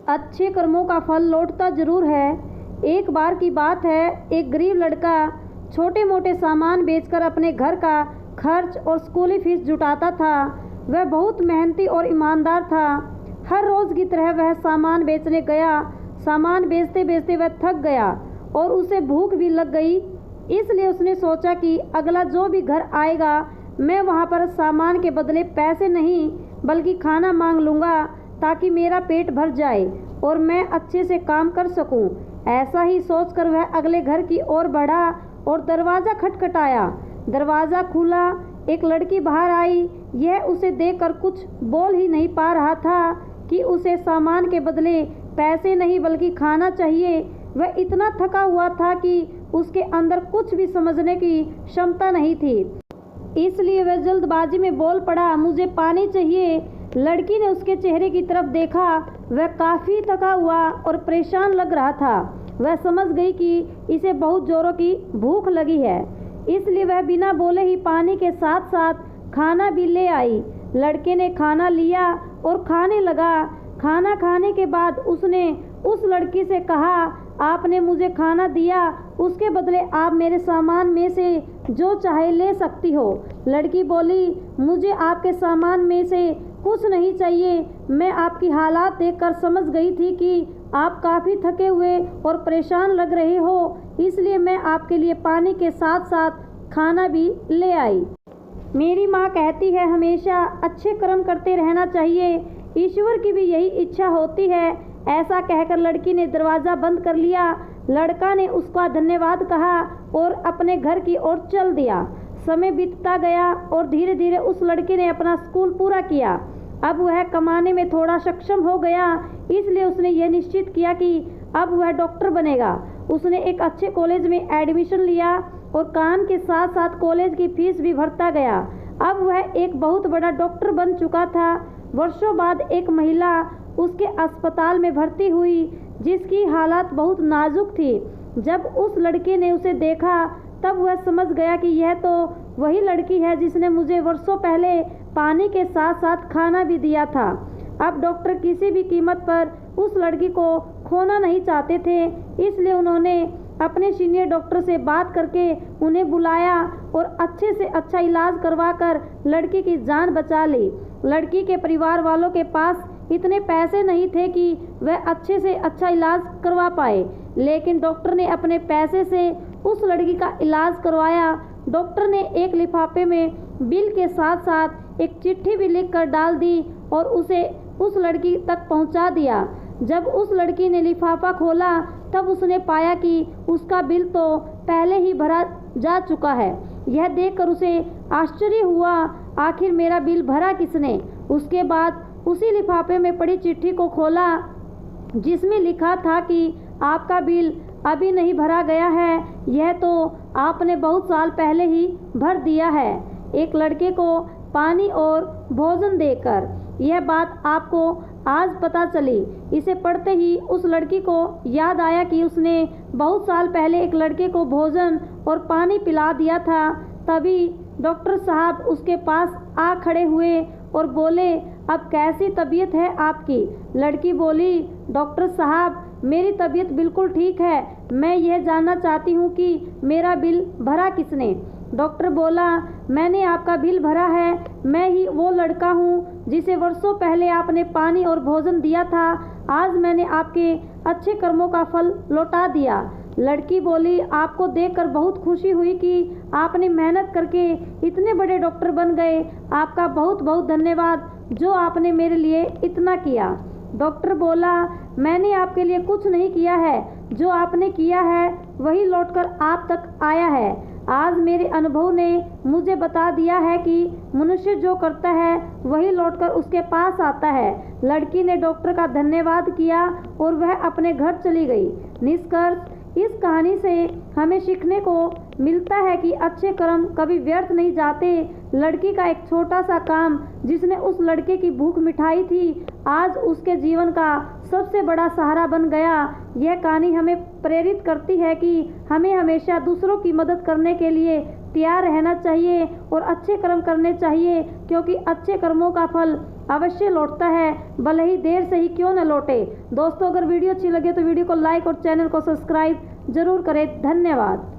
अच्छे कर्मों का फल लौटता जरूर है। एक बार की बात है, एक गरीब लड़का छोटे मोटे सामान बेचकर अपने घर का खर्च और स्कूली फीस जुटाता था। वह बहुत मेहनती और ईमानदार था। हर रोज़ की तरह वह सामान बेचने गया। सामान बेचते बेचते वह थक गया और उसे भूख भी लग गई। इसलिए उसने सोचा कि अगला जो भी घर आएगा मैं वहाँ पर सामान के बदले पैसे नहीं बल्कि खाना मांग लूँगा, ताकि मेरा पेट भर जाए और मैं अच्छे से काम कर सकूं। ऐसा ही सोचकर वह अगले घर की ओर बढ़ा और दरवाज़ा खटखटाया। दरवाज़ा खुला, एक लड़की बाहर आई। यह उसे देखकर कुछ बोल ही नहीं पा रहा था कि उसे सामान के बदले पैसे नहीं बल्कि खाना चाहिए। वह इतना थका हुआ था कि उसके अंदर कुछ भी समझने की क्षमता नहीं थी। इसलिए वह जल्दबाजी में बोल पड़ा, मुझे पानी चाहिए। लड़की ने उसके चेहरे की तरफ देखा। वह काफ़ी थका हुआ और परेशान लग रहा था। वह समझ गई कि इसे बहुत ज़ोरों की भूख लगी है। इसलिए वह बिना बोले ही पानी के साथ साथ खाना भी ले आई। लड़के ने खाना लिया और खाने लगा। खाना खाने के बाद उसने उस लड़की से कहा, आपने मुझे खाना दिया, उसके बदले आप मेरे सामान में से जो चाहे ले सकती हो। लड़की बोली, मुझे आपके सामान में से कुछ नहीं चाहिए। मैं आपकी हालात देखकर समझ गई थी कि आप काफ़ी थके हुए और परेशान लग रहे हो, इसलिए मैं आपके लिए पानी के साथ साथ खाना भी ले आई। मेरी माँ कहती है हमेशा अच्छे कर्म करते रहना चाहिए। ईश्वर की भी यही इच्छा होती है। ऐसा कहकर लड़की ने दरवाज़ा बंद कर लिया। लड़का ने उसका धन्यवाद कहा और अपने घर की ओर चल दिया। समय बीतता गया और धीरे धीरे उस लड़के ने अपना स्कूल पूरा किया। अब वह कमाने में थोड़ा सक्षम हो गया, इसलिए उसने यह निश्चित किया कि अब वह डॉक्टर बनेगा। उसने एक अच्छे कॉलेज में एडमिशन लिया और काम के साथ साथ कॉलेज की फीस भी भरता गया। अब वह एक बहुत बड़ा डॉक्टर बन चुका था। वर्षों बाद एक महिला उसके अस्पताल में भर्ती हुई, जिसकी हालत बहुत नाजुक थी। जब उस लड़के ने उसे देखा तब वह समझ गया कि यह तो वही लड़की है जिसने मुझे वर्षों पहले पानी के साथ साथ खाना भी दिया था। अब डॉक्टर किसी भी कीमत पर उस लड़की को खोना नहीं चाहते थे, इसलिए उन्होंने अपने सीनियर डॉक्टर से बात करके उन्हें बुलाया और अच्छे से अच्छा इलाज करवाकर लड़की की जान बचा ली। लड़की के परिवार वालों के पास इतने पैसे नहीं थे कि वह अच्छे से अच्छा इलाज करवा पाए, लेकिन डॉक्टर ने अपने पैसे से उस लड़की का इलाज करवाया। डॉक्टर ने एक लिफाफे में बिल के साथ साथ एक चिट्ठी भी लिखकर डाल दी और उसे उस लड़की तक पहुंचा दिया। जब उस लड़की ने लिफाफा खोला तब उसने पाया कि उसका बिल तो पहले ही भरा जा चुका है। यह देखकर उसे आश्चर्य हुआ, आखिर मेरा बिल भरा किसने? उसके बाद उसी लिफाफे में पड़ी चिट्ठी को खोला जिसमें लिखा था कि आपका बिल अभी नहीं भरा गया है, यह तो आपने बहुत साल पहले ही भर दिया है, एक लड़के को पानी और भोजन देकर। यह बात आपको आज पता चली। इसे पढ़ते ही उस लड़की को याद आया कि उसने बहुत साल पहले एक लड़के को भोजन और पानी पिला दिया था। तभी डॉक्टर साहब उसके पास आ खड़े हुए और बोले, अब कैसी तबीयत है आपकी? लड़की बोली, डॉक्टर साहब मेरी तबीयत बिल्कुल ठीक है, मैं यह जानना चाहती हूँ कि मेरा बिल भरा किसने? डॉक्टर बोला, मैंने आपका बिल भरा है, मैं ही वो लड़का हूँ जिसे वर्षों पहले आपने पानी और भोजन दिया था। आज मैंने आपके अच्छे कर्मों का फल लौटा दिया। लड़की बोली, आपको देखकर बहुत खुशी हुई कि आपने मेहनत करके इतने बड़े डॉक्टर बन गए। आपका बहुत बहुत धन्यवाद जो आपने मेरे लिए इतना किया। डॉक्टर बोला, मैंने आपके लिए कुछ नहीं किया है, जो आपने किया है वही लौटकर आप तक आया है। आज मेरे अनुभव ने मुझे बता दिया है कि मनुष्य जो करता है वही लौटकर उसके पास आता है। लड़की ने डॉक्टर का धन्यवाद किया और वह अपने घर चली गई। निष्कर्ष, इस कहानी से हमें सीखने को मिलता है कि अच्छे कर्म कभी व्यर्थ नहीं जाते। लड़की का एक छोटा सा काम जिसने उस लड़के की भूख मिटाई थी, आज उसके जीवन का सबसे बड़ा सहारा बन गया। यह कहानी हमें प्रेरित करती है कि हमें हमेशा दूसरों की मदद करने के लिए तैयार रहना चाहिए और अच्छे कर्म करने चाहिए, क्योंकि अच्छे कर्मों का फल अवश्य लौटता है, भले ही देर से ही क्यों न लौटे। दोस्तों, अगर वीडियो अच्छी लगे तो वीडियो को लाइक और चैनल को सब्सक्राइब जरूर करें। धन्यवाद।